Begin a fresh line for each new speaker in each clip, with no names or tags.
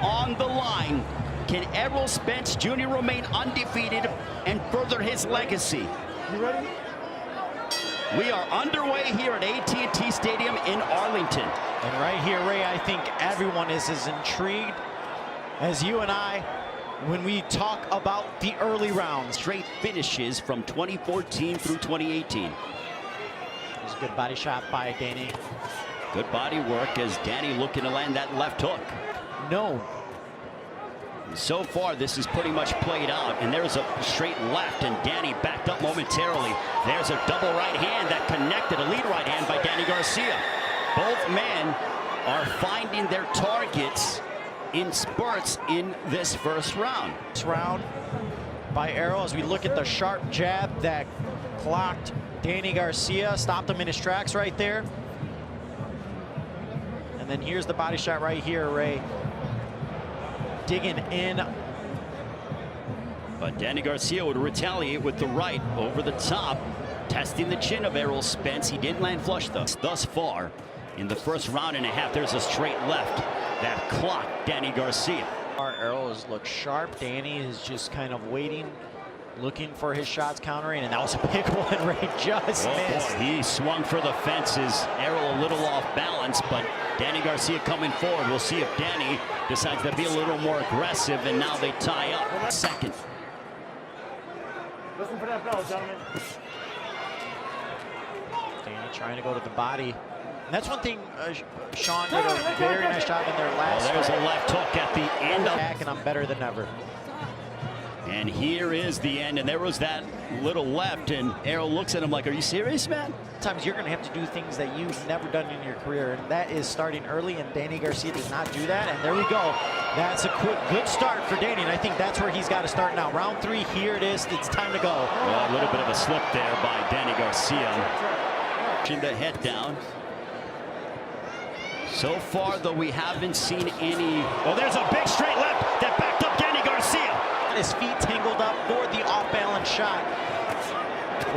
on the line. Can Errol Spence Jr. remain undefeated and further his legacy?
You ready?
We are underway here at AT&T Stadium in Arlington.
And right here, Ray, I think everyone is as intrigued as you and I when we talk about the early rounds.
Straight finishes from 2014 through 2018.
It was a good body shot by Danny.
Good body work as Danny looking to land that left hook.
No.
So far, this is pretty much played out, and there's a straight left, and Danny backed up momentarily. There's a double right hand that connected, a lead right hand by Danny Garcia. Both men are finding their targets in spurts in this first round.
This round by Errol, as we look at the sharp jab that clocked Danny Garcia, stopped him in his tracks right there. And then here's the body shot right here, Ray. Digging in.
But Danny Garcia would retaliate with the right over the top, testing the chin of Errol Spence. He didn't land flush thus far. In the first round and a half, there's a straight left that clocked Danny Garcia.
Errol has looked sharp. Danny is just kind of waiting, looking for his shots countering, and that was a big one. Ray just missed.
Boy, he swung for the fences. Errol a little off balance, but Danny Garcia coming forward. We'll see if Danny decides to be a little more aggressive, and now they tie up. Second.
Listen for that bell, gentlemen.
Danny trying to go to the body. And that's one thing Sean did a very nice job in their last.
There's a left hook at the end of
back, and I'm better than ever.
And here is the end, and there was that little left, and Errol looks at him like, are you serious, man?
Sometimes you're going to have to do things that you've never done in your career, and that is starting early, and Danny Garcia does not do that, and there we go. That's a good start for Danny, and I think that's where he's got to start now. Round 3, here it is. It's time to go.
Well, a little bit of a slip there by Danny Garcia. Chin the head down. So far, though, we haven't seen any. Oh, there's a big straight left that backed up Danny Garcia.
His feet tangled up for the off-balance shot.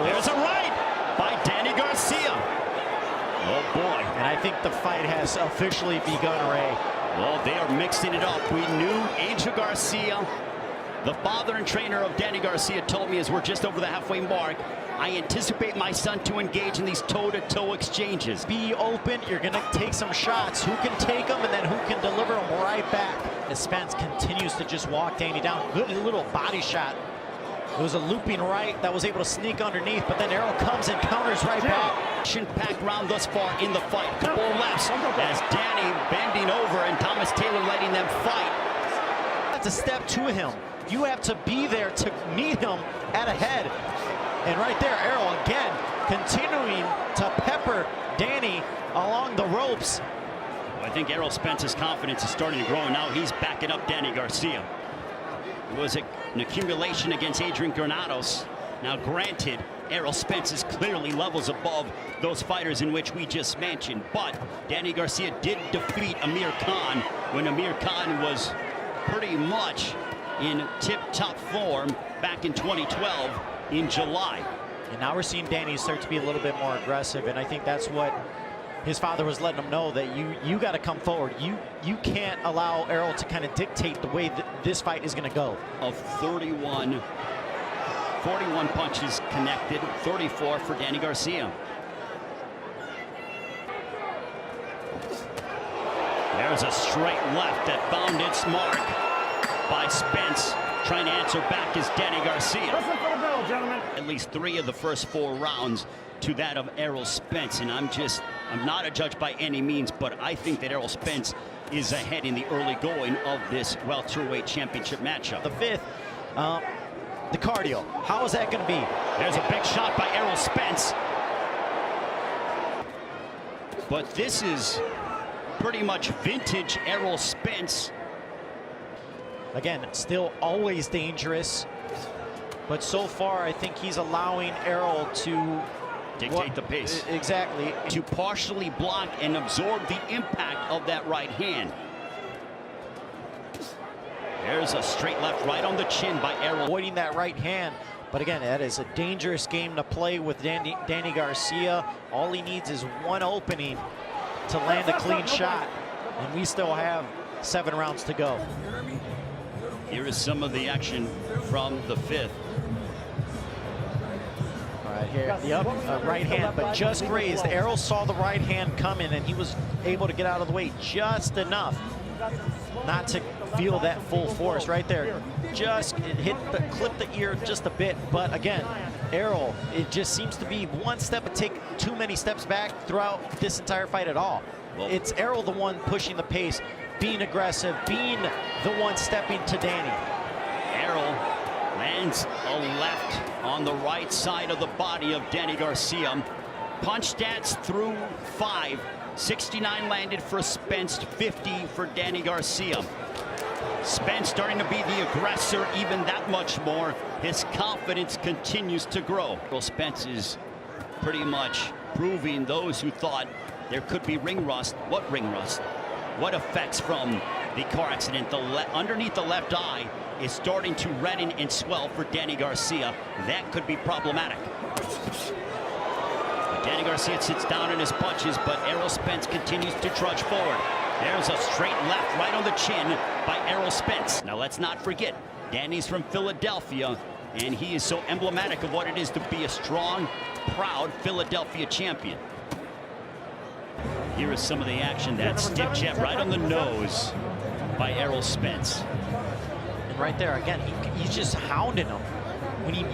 There's a right by Danny Garcia. Oh, boy.
And I think the fight has officially begun, Ray.
Well, they are mixing it up. We knew Angel Garcia, the father and trainer of Danny Garcia, told me as we're just over the halfway mark, I anticipate my son to engage in these toe-to-toe exchanges.
Be open. You're going to take some shots. Who can take them and then who can deliver them right back? As Spence continues to just walk Danny down. Good little body shot. It was a looping right that was able to sneak underneath, but then Errol comes and counters right back.
Packed round thus far in the fight. Couple lefts as Danny bending over and Thomas Taylor letting them fight.
That's a step to him. You have to be there to meet him at a head. And right there, Errol again continuing to pepper Danny along the ropes.
I think Errol Spence's confidence is starting to grow, and now he's backing up Danny Garcia. It was an accumulation against Adrian Granados. Now, granted, Errol Spence is clearly levels above those fighters in which we just mentioned, but Danny Garcia did defeat Amir Khan when Amir Khan was pretty much in tip-top form back in 2012 in July.
And now we're seeing Danny start to be a little bit more aggressive, and I think that's what his father was letting him know, that you got to come forward. You can't allow Errol to kind of dictate the way that this fight is going to go.
Of 41 punches connected, 34 for Danny Garcia. There's a straight left that found its mark by Spence. Trying to answer back is Danny Garcia.
Listen for the bell, gentlemen.
At least 3 of the first 4 rounds to that of Errol Spence, and I'm not a judge by any means, but I think that Errol Spence is ahead in the early going of this welterweight championship matchup.
The 5th, the cardio. How is that going to be?
There's a big shot by Errol Spence. But this is pretty much vintage Errol Spence.
Again, still always dangerous, but so far I think he's allowing Errol to
dictate the pace.
Exactly.
To partially block and absorb the impact of that right hand. There's a straight left right on the chin by Errol.
Avoiding that right hand. But again, that is a dangerous game to play with Danny Garcia. All he needs is one opening to land a clean shot. And we still have 7 rounds to go.
Here is some of the action from the 5th.
All right, here, the right hand, but just grazed. Errol saw the right hand coming, and he was able to get out of the way just enough not to feel that full force right there. Just clipped the ear just a bit, but again, Errol, it just seems to be one step, but take too many steps back throughout this entire fight at all. Well, it's Errol the one pushing the pace, being aggressive, being the one stepping to Danny.
Errol lands a left on the right side of the body of Danny Garcia. Punch stats through 5. 69 landed for Spence, 50 for Danny Garcia. Spence starting to be the aggressor even that much more. His confidence continues to grow. Errol Spence is pretty much proving those who thought there could be ring rust. What ring rust? What effects from the car accident? Underneath the left eye is starting to redden and swell for Danny Garcia. That could be problematic. Danny Garcia sits down in his punches, but Errol Spence continues to trudge forward. There's a straight left right on the chin by Errol Spence. Now let's not forget, Danny's from Philadelphia, and he is so emblematic of what it is to be a strong, proud Philadelphia champion. Here is some of the action. That stiff jab right on the nose by Errol Spence.
And right there, again, he's just hounding him.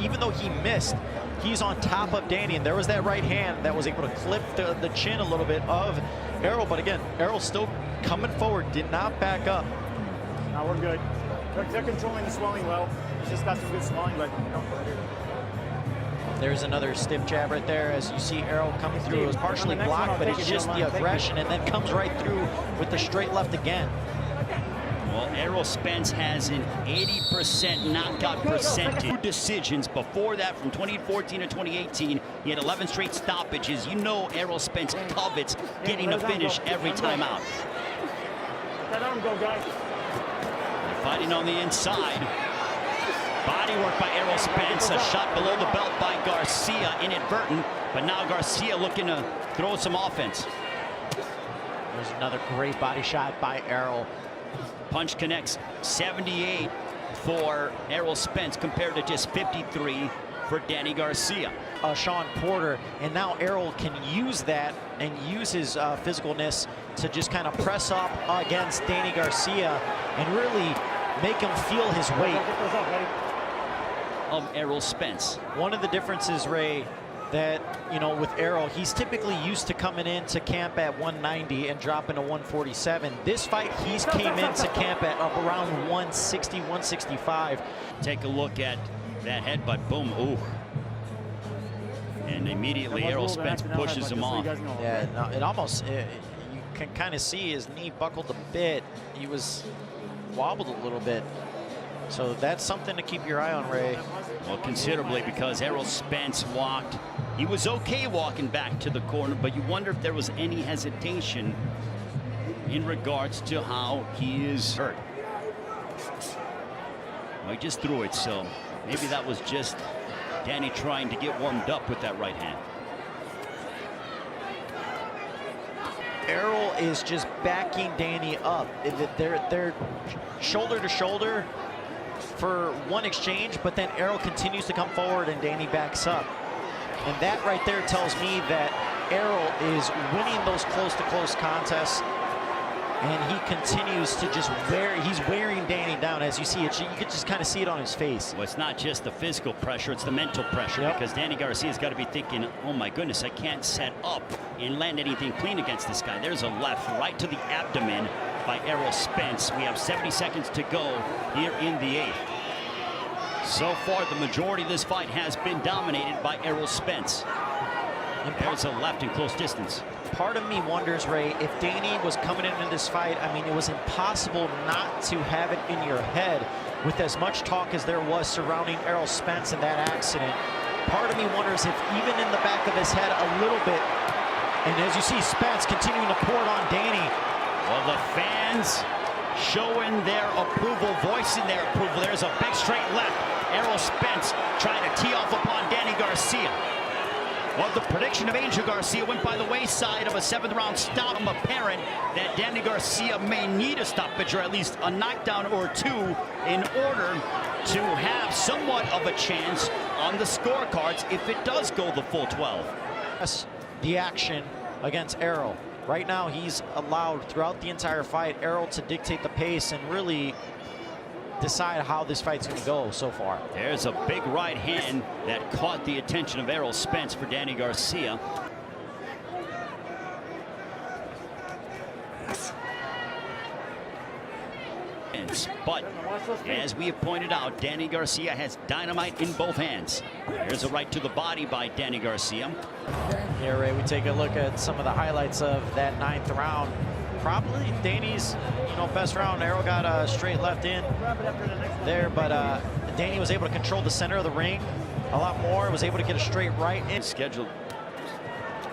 Even though he missed, he's on top of Danny, and there was that right hand that was able to clip the chin a little bit of Errol. But again, Errol still coming forward, did not back up.
Now we're good. They're controlling the swelling well. He's just got some good swelling, but
there's another stiff jab right there. As you see Errol coming through, it was partially blocked, but it's just the aggression, and then comes right through with the straight left again.
Well, Errol Spence has an 80% knockout percentage. 2 decisions before that from 2014 to 2018. He had 11 straight stoppages. You know Errol Spence covets getting a finish every time out.
let him go, guys.
Fighting on the inside. Body work by Errol Spence. A shot below the belt by Garcia, inadvertent. But now Garcia looking to throw some offense.
There's another great body shot by Errol.
Punch connects. 78 for Errol Spence compared to just 53 for Danny Garcia.
Sean Porter, and now Errol can use that and use his physicalness to just kind of press up against Danny Garcia and really make him feel his weight.
Of Errol Spence.
One of the differences, Ray, that, you know, with Errol, he's typically used to coming into camp at 190 and dropping to 147. This fight, he's came into camp at up around 160, 165.
Take a look at that headbutt. Boom. Ooh. And immediately Errol Spence pushes him off.
Yeah, no, it almost, you can kind of see his knee buckled a bit. He was wobbled a little bit. So that's something to keep your eye on, Ray.
Well, considerably, because Errol Spence walked. He was okay walking back to the corner, but you wonder if there was any hesitation in regards to how he is hurt. Well, he just threw it, so maybe that was just Danny trying to get warmed up with that right hand.
Errol is just backing Danny up. They're shoulder to shoulder for one exchange, but then Errol continues to come forward and Danny backs up. And that right there tells me that Errol is winning those close-to-close contests, and he continues to just he's wearing Danny down. As you see it, you can just kind of see it on his face.
Well, it's not just the physical pressure, it's the mental pressure, because Danny Garcia's got to be thinking, oh my goodness, I can't set up and land anything clean against this guy. There's a left right to the abdomen by Errol Spence. We have 70 seconds to go here in the 8th. So far, the majority of this fight has been dominated by Errol Spence. And there's a left in close distance.
Part of me wonders, Ray, if Danny was coming into this fight, I mean, it was impossible not to have it in your head with as much talk as there was surrounding Errol Spence and that accident. Part of me wonders if even in the back of his head a little bit, and as you see Spence continuing to pour it on Danny.
Well, the fans showing their approval, voicing their approval. There's a big straight left. Errol Spence trying to tee off upon Danny Garcia. Well, the prediction of Angel Garcia went by the wayside of a 7th-round stop. Apparent that Danny Garcia may need a stoppage or at least a knockdown or two in order to have somewhat of a chance on the scorecards if it does go the full 12.
That's the action against Errol. Right now, he's allowed throughout the entire fight Errol to dictate the pace and really decide how this fight's going to go so far.
There's a big right hand that caught the attention of Errol Spence for Danny Garcia. But as we have pointed out, Danny Garcia has dynamite in both hands. There's a right to the body by Danny Garcia.
Yeah, Ray, we take a look at some of the highlights of that 9th round. Probably Danny's, best round. Errol got a straight left in there, but Danny was able to control the center of the ring a lot more. Was able to get a straight right in.
Scheduled.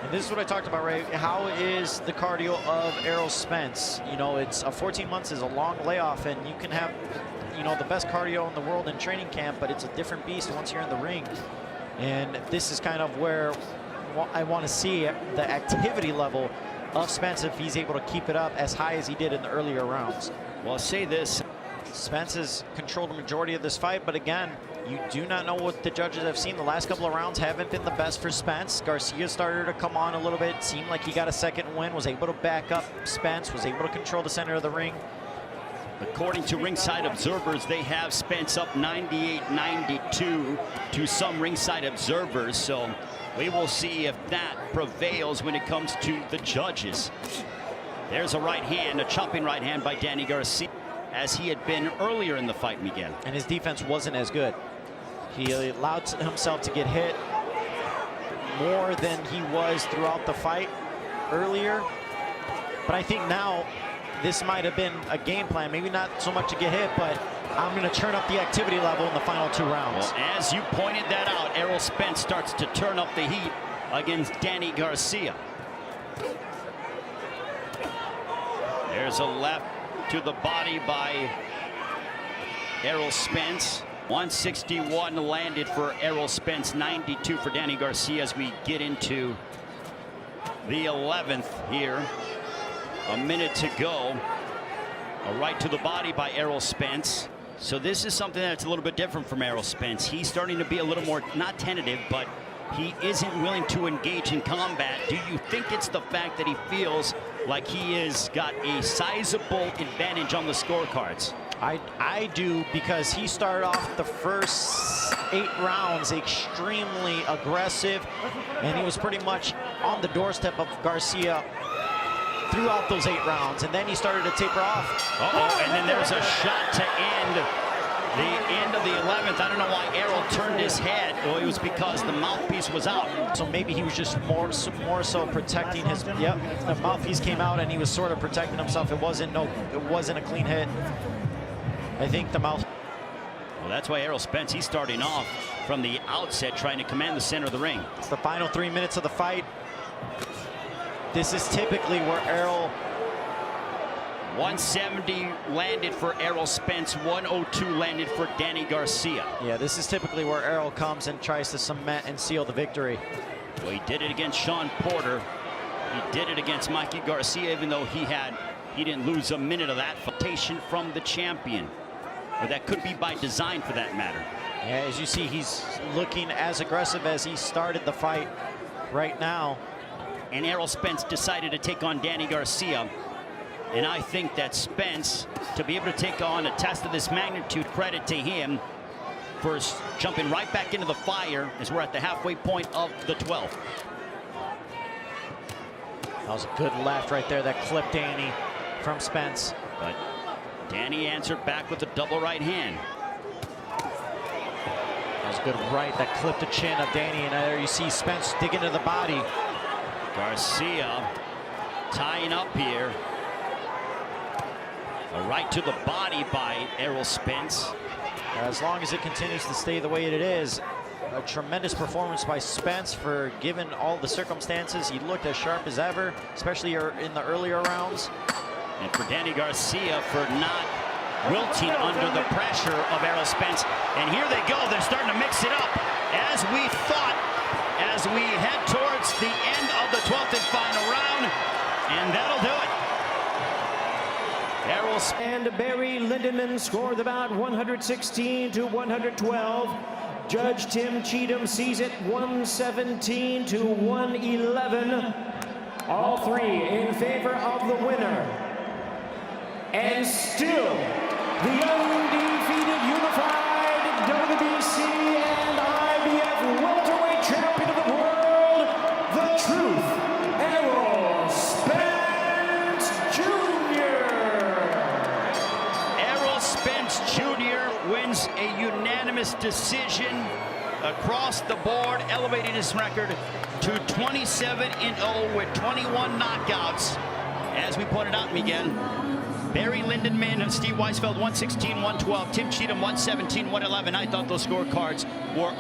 And this is what I talked about, Ray. How is the cardio of Errol Spence? It's 14 months is a long layoff, and you can have, the best cardio in the world in training camp, but it's a different beast once you're in the ring. And this is kind of where I want to see the activity level of Spence if he's able to keep it up as high as he did in the earlier rounds.
Well, I'll say this.
Spence has controlled the majority of this fight, but again, you do not know what the judges have seen. The last couple of rounds haven't been the best for Spence. Garcia started to come on a little bit. Seemed like he got a second win, was able to back up Spence, was able to control the center of the ring.
According to ringside observers, they have Spence up 98-92 to some ringside observers. So we will see if that prevails when it comes to the judges. There's a right hand, a chopping right hand by Danny Garcia, as he had been earlier in the fight, Miguel.
And his defense wasn't as good. He allowed himself to get hit more than he was throughout the fight earlier. But I think now this might have been a game plan. Maybe not so much to get hit, but I'm going to turn up the activity level in the final 2 rounds.
Well, as you pointed that out, Errol Spence starts to turn up the heat against Danny Garcia. There's a left to the body by Errol Spence. 161 landed for Errol Spence, 92 for Danny Garcia as we get into the 11th here. A minute to go. A right to the body by Errol Spence. So this is something that's a little bit different from Errol Spence. He's starting to be a little more, not tentative, but he isn't willing to engage in combat. Do you think it's the fact that he feels like he has got a sizable advantage on the scorecards?
I do, because he started off the first 8 rounds extremely aggressive, and he was pretty much on the doorstep of Garcia throughout those 8 rounds, and then he started to taper off.
And then there's a shot to end the end of the 11th. I don't know why Errol turned his head. Well, it was because the mouthpiece was out.
So maybe he was just more so protecting his. Yep, the mouthpiece came out and he was sort of protecting himself. It wasn't a clean hit. I think the mouth.
Well, that's why Errol Spence, he's starting off from the outset, trying to command the center of the ring.
It's the final 3 minutes of the fight. This is typically where Errol.
170 landed for Errol Spence, 102 landed for Danny Garcia.
Yeah, this is typically where Errol comes and tries to cement and seal the victory.
Well, he did it against Sean Porter. He did it against Mikey Garcia, even though he didn't lose a minute of that. Flotation from the champion. Or that could be by design, for that matter.
Yeah, as you see, he's looking as aggressive as he started the fight right now.
And Errol Spence decided to take on Danny Garcia. And I think that Spence, to be able to take on a test of this magnitude, credit to him for jumping right back into the fire, as we're at the halfway point of the 12th.
That was a good left right there that clipped Danny from Spence.
But Danny answered back with a double right hand.
That was a good right that clipped the chin of Danny, and there you see Spence digging into the body.
Garcia tying up here. A right to the body by Errol Spence.
As long as it continues to stay the way it is, a tremendous performance by Spence for given all the circumstances. He looked as sharp as ever, especially in the earlier rounds.
And for Danny Garcia for not wilting under the pressure of Errol Spence. And here they go. They're starting to mix it up. As we thought, as we head towards the end of the 12th and final round, and that'll do it. Errol
And Barry Lindenman scored the bout 116 to 112. Judge Tim Cheatham sees it 117 to 111. All three in favor of the winner. And still, the undefeated unified WBC and IBF welterweight champion of the world, the Truth, Errol Spence Jr.
Errol Spence Jr. wins a unanimous decision across the board, elevating his record to 27-0 with 21 knockouts. As we pointed out, Miguel, Barry Lindenman and Steve Weisfeld 116-112, Tim Cheatham 117-111. I thought those scorecards were on